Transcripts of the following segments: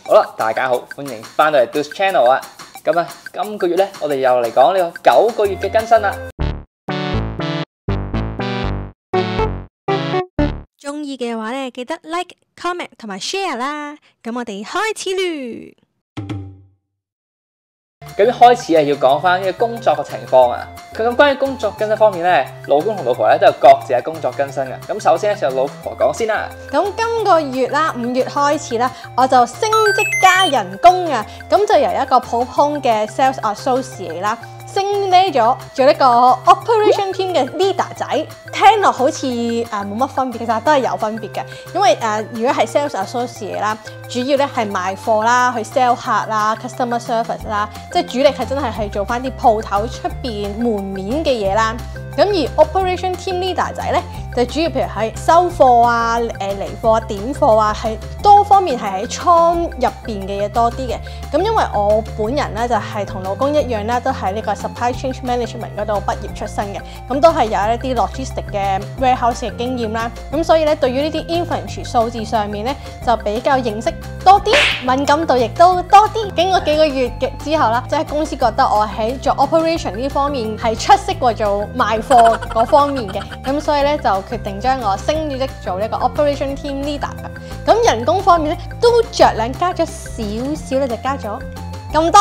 好啦，大家好，歡迎翻到嚟 Dudes Channel 啊！咁啊，今個月咧，我哋又嚟講呢個9個月嘅更新啦。中意嘅話咧，記得 like、comment 同埋 share 啦。咁我哋開始嚕。咁一開始啊，要講翻呢個工作嘅情況啊。咁關於工作更新方面咧，老公同老婆咧都有各自嘅工作更新嘅。咁首先咧就老婆講先啦。咁今個月啦，5月開始啦，我就升職加人工啊。咁就由一個普通嘅 sales associate 啦，升呢咗做一個 operation team 嘅 leader 仔。聽落好似冇乜分別，其實都係有分別嘅。因為如果係 sales associate 啦，主要咧係賣貨啦，去 sell 客啦 ，customer service 啦，即係主力係真係做翻啲鋪頭出邊門面嘅嘢啦。咁而 operation team leader 仔咧，就主要譬如係收貨啊、離貨啊、點貨啊，係多方面係喺倉入邊嘅嘢多啲嘅。咁因為我本人咧就係同老公一樣啦，都係呢個 supply chain management 嗰度畢業出身嘅，咁都係有一啲 logistic 嘅 warehouse 嘅經驗啦。咁所以咧，對於呢啲 inventory 數字上面咧，就比較認識多啲，敏感度亦都多啲。經過幾個月嘅之後啦，即係公司覺得我喺做 operation 呢方面係出色過做賣貨嗰方面嘅，咁所以咧就決定將我升咗職做呢個 operation team leader 㗎。咁人工方面咧都着量加咗少少咧，就加咗咁多。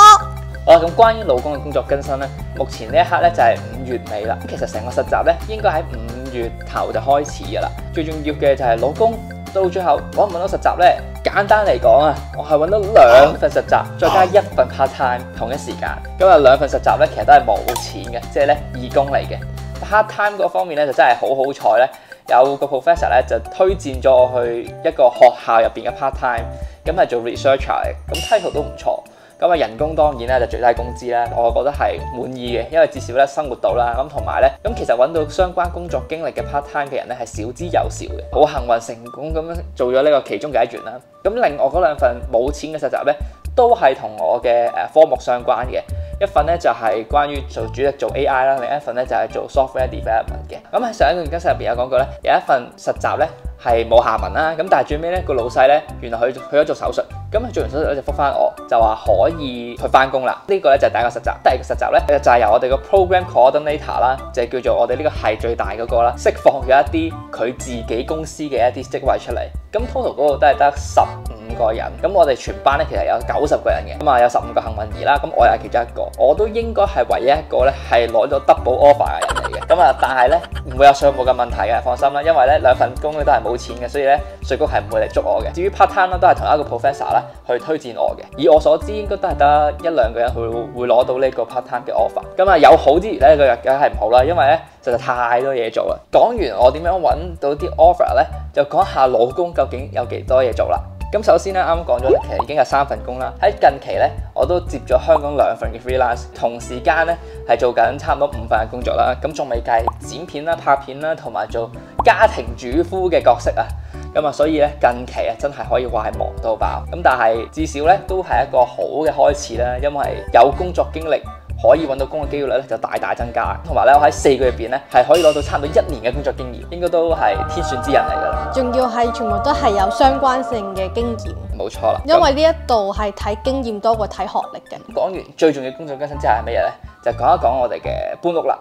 好啦，咁關於老公嘅工作更新咧，目前呢一刻咧就係5月尾啦。咁其實成個實習咧應該喺5月頭就開始㗎啦。最重要嘅就係老公到最後揾唔揾到實習咧？簡單嚟講啊，我係揾到2份實習，再加1份 part time 同一時間。咁啊2份實習咧，其實都係冇錢嘅，即係咧義工嚟嘅。part time 嗰方面咧就真係好好彩咧，有個 professor 咧就推薦咗我去一個學校入邊嘅 part time， 咁係做 researcher 嘅，咁 title 都唔錯。咁啊人工當然咧就最低工資啦，我覺得係滿意嘅，因為至少咧生活到啦。咁同埋咧，咁其實揾到相關工作經歷嘅 part time 嘅人咧係少之又少嘅，好幸運成功咁樣做咗呢個其中嘅一員啦。咁另外嗰2份冇錢嘅實習咧，都係同我嘅科目相關嘅。一份咧就係關於主力做 AI 啦，另一份咧就係做 software development 嘅。咁喺上一個更新入邊有講過咧，有一份實習咧係冇下文啦。咁但係最尾咧個老細咧原來佢去咗做手術，咁佢做完手術咧就覆翻我，就話可以去翻工啦。呢個咧就係第一個實習，第二個實習咧就係由我哋個 program coordinator 啦，就係叫做我哋呢個係最大嗰個啦，釋放咗一啲佢自己公司嘅一啲職位出嚟。咁 total 嗰度都係得15個人，咁我哋全班咧其實有90個人嘅，咁啊有15個幸運兒啦，咁我又係其中一個，我都應該係唯一一個咧係攞咗 double offer 嘅人嚟嘅，咁啊但係咧唔會有稅務嘅問題嘅，放心啦，因為咧2份工咧都係冇錢嘅，所以咧稅局係唔會嚟捉我嘅。至於 part time 啦，都係同一個 professor 咧去推薦我嘅，以我所知應該都係得1-2個人會攞到呢個 part time 嘅 offer。咁啊有好之餘咧，個梗係唔好啦，因為咧實在太多嘢做啦。講完我點樣揾到啲 offer 咧，就講下老公究竟有幾多嘢做啦。咁首先咧，啱啱講咗咧，其實已經有3份工啦。喺近期咧，我都接咗香港2份嘅 freelance， 同時間咧係做緊差唔多5份嘅工作啦。咁仲未計剪片啦、拍片啦，同埋做家庭主夫嘅角色啊。咁啊，所以咧近期啊，真係可以話係忙到爆。咁但係至少咧都係一個好嘅開始啦，因為有工作經歷，可以揾到工嘅機會率咧就大大增加，同埋咧我喺4個月入邊咧係可以攞到差唔多1年嘅工作經驗，應該都係天選之人嚟㗎啦。仲要係全部都係有相關性嘅經驗，冇錯啦。因為呢一度係睇經驗多過睇學歷嘅。講完最重要工作更新之後係乜嘢咧？就講一講我哋嘅搬屋啦。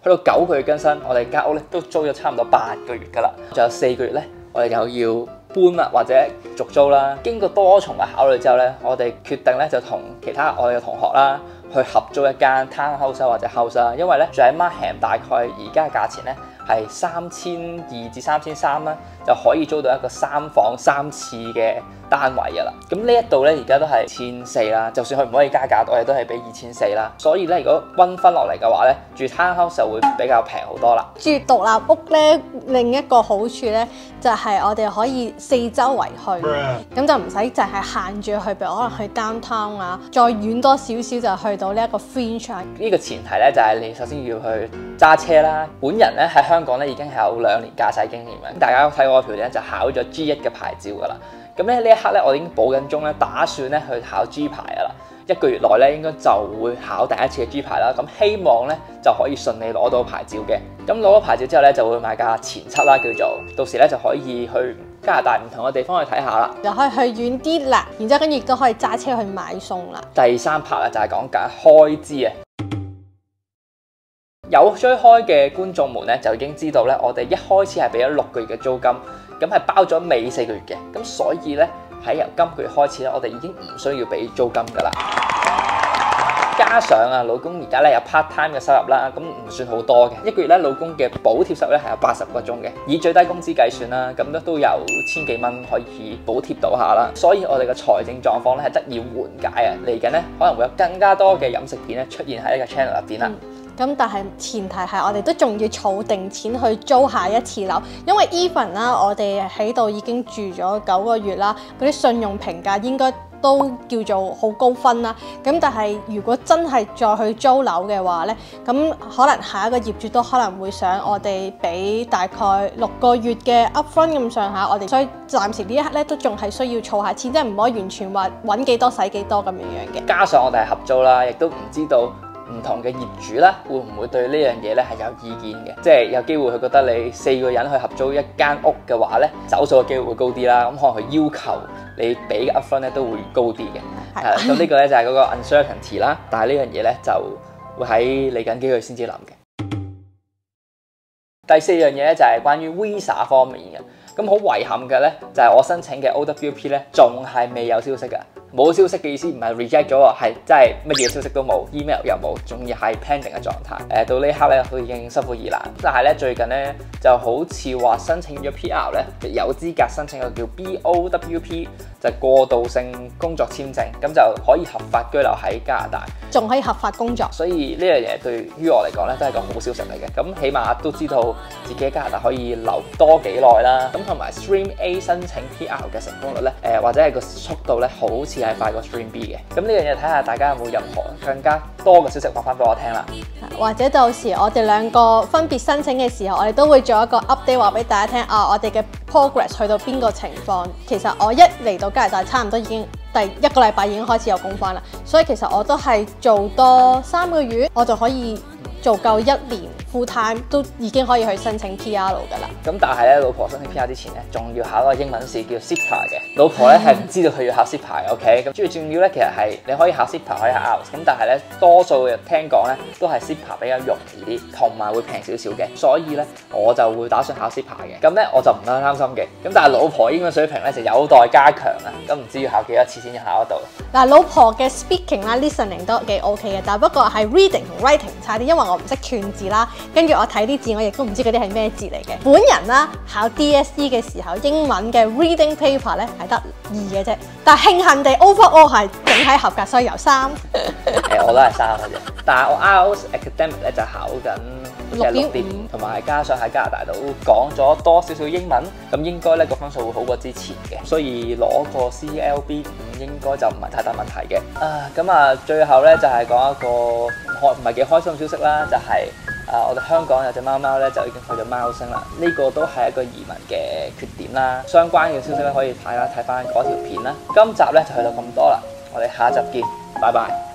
去到9個月更新，我哋間屋咧都租咗差唔多8個月㗎啦，仲有4個月咧，我哋又要搬啦或者續租啦。經過多重嘅考慮之後咧，我哋決定咧就同其他我哋嘅同學啦去合租一間 townhouse 或者 house 啦。因為咧住喺 Markham 大概而家嘅價錢咧係3200至3300啦，就可以租到一個3房3廁嘅單位㗎啦。咁呢一度咧而家都係1400啦，就算佢唔可以加價，我哋都係俾2400啦。所以咧如果均分落嚟嘅話咧，住 townhouse 就會比較平好多啦。住獨立屋咧，另一個好處咧就係我哋可以4周圍去，咁就唔使淨係限住去，譬如可能去 downtown 啊，再遠多少少就去到呢一個 fringe。呢個前提咧就係你首先要去揸車啦。本人咧喺香港咧已經係有2年駕駛經驗嘅，大家睇我條片就考咗 G1 嘅牌照㗎啦。咁咧呢一刻咧，我已經補緊鐘咧，打算咧去考 G 牌㗎啦。1個月內咧應該就會考第一次嘅 G 牌啦。咁希望咧就可以順利攞到牌照嘅。咁攞咗牌照之後咧，就會買架前七啦，叫做到時咧就可以去加拿大唔同嘅地方去睇下啦。又可以去遠啲啦，然之後跟住亦都可以揸車去買餸啦。第3 part 咧就係講緊開支啊。有追開嘅觀眾們咧就已經知道咧，我哋一開始係俾咗6個月嘅租金，咁係包咗尾4個月嘅，咁所以咧喺由今個月開始咧，我哋已經唔需要俾租金噶啦。加上啊，老公而家咧有 part time 嘅收入啦，咁唔算好多嘅，一個月咧老公嘅補貼收入咧係有80個鐘嘅，以最低工資計算啦，咁都有1000幾蚊可以補貼到下啦，所以我哋嘅財政狀況咧係得以緩解啊！嚟緊咧可能會有更加多嘅飲食片咧出現喺呢個 channel 入邊啦。咁但係前提係我哋都仲要儲定錢去租下一次樓，因為 even 啦，我哋喺度已經住咗9個月啦，嗰啲信用評價應該都叫做好高分啦。咁但係如果真係再去租樓嘅話呢，咁可能下一個業主都可能會想我哋俾大概6個月嘅 upfront 咁上下，我哋所以暫時呢一刻咧都仲係需要儲下錢，即係唔可以完全話揾幾多使幾多咁樣嘅。加上我哋係合租啦，亦都唔知道唔同嘅業主咧，會唔會對呢樣嘢咧係有意見嘅？即係有機會佢覺得你4個人去合租一間屋嘅話咧，走數嘅機會會高啲啦。咁可能佢要求你俾嘅 upfront 咧都會高啲嘅。係啦，咁呢個咧就係嗰個 uncertainty 啦。但係呢樣嘢咧就會喺嚟緊幾個月先至諗嘅。第4樣嘢咧就係關於 visa 方面嘅。咁好遺憾嘅咧，就係我申請嘅 OWP 咧，仲係未有消息㗎。冇消息嘅意思唔係 reject 咗喎，係真係乜嘢消息都冇 ，email 又冇，仲要係 pending 嘅狀態。到呢刻咧，都已經心灰意冷。但係咧，最近咧就好似話申請咗 PR 咧，有資格申請個叫 BOWP，就係過渡性工作簽證，咁就可以合法居留喺加拿大，仲可以合法工作。所以呢樣嘢對於我嚟講咧，都係個好消息嚟嘅。咁起碼都知道自己喺加拿大可以留多幾耐啦。咁同埋 Stream A 申請 PR 嘅成功率咧，或者係個速度咧，好似係快過 Stream B 嘅。咁呢樣嘢睇下大家有冇任何更加多嘅消息話翻俾我聽啦。或者到時我哋兩個分別申請嘅時候，我哋都會做一個 update 話俾大家聽啊，我哋嘅 progress 去到邊個情況。其實我一嚟到加拿大，差唔多已經第1個禮拜已經開始有工返啦，所以其實我都係做多3個月，我就可以做夠1年 full time， 都已經可以去申請 PR 噶啦。咁但係咧，老婆申請 PR 之前咧，仲要考個英文試叫 CIPA 嘅。老婆咧係唔知道佢要考 CIPA 嘅 ，OK？咁最重要咧，其實係你可以考 CIPA， 可以考 IELTS。咁但係咧，多數嘅聽講咧都係 CIPA 比較容易啲，同埋會平少少嘅。所以咧，我就會打算考 CIPA 嘅。咁咧我就唔太擔心嘅。咁但係老婆英文水平咧就有待加強啊。咁唔知要考幾多次先至考得到？嗱，老婆嘅 speaking 啦、listening 都幾 OK 嘅，但不過係 reading 同 writing 差啲，因為我唔識串字啦，跟住我睇啲字我亦都唔知嗰啲係咩字嚟嘅。本人啦考 DSE 嘅時候，英文嘅 reading paper 咧係得2嘅啫，但係慶幸地 overall 係整體合格，所以由3。我都係3嘅啫，但係我 IELTS academic 咧就考緊6.5，同埋加上喺加拿大度講咗多少少英文，咁應該咧個分數會好過之前嘅，所以攞個 CLB 5應該就唔係太大問題嘅。咁最後咧就係講一個唔係幾開心嘅消息啦，就係我哋香港有隻貓貓咧就已經去咗貓星啦，呢個都係一個移民嘅缺點啦。相關嘅消息咧可以睇翻嗰條片啦。今集咧就去到咁多啦，我哋下一集見，拜拜。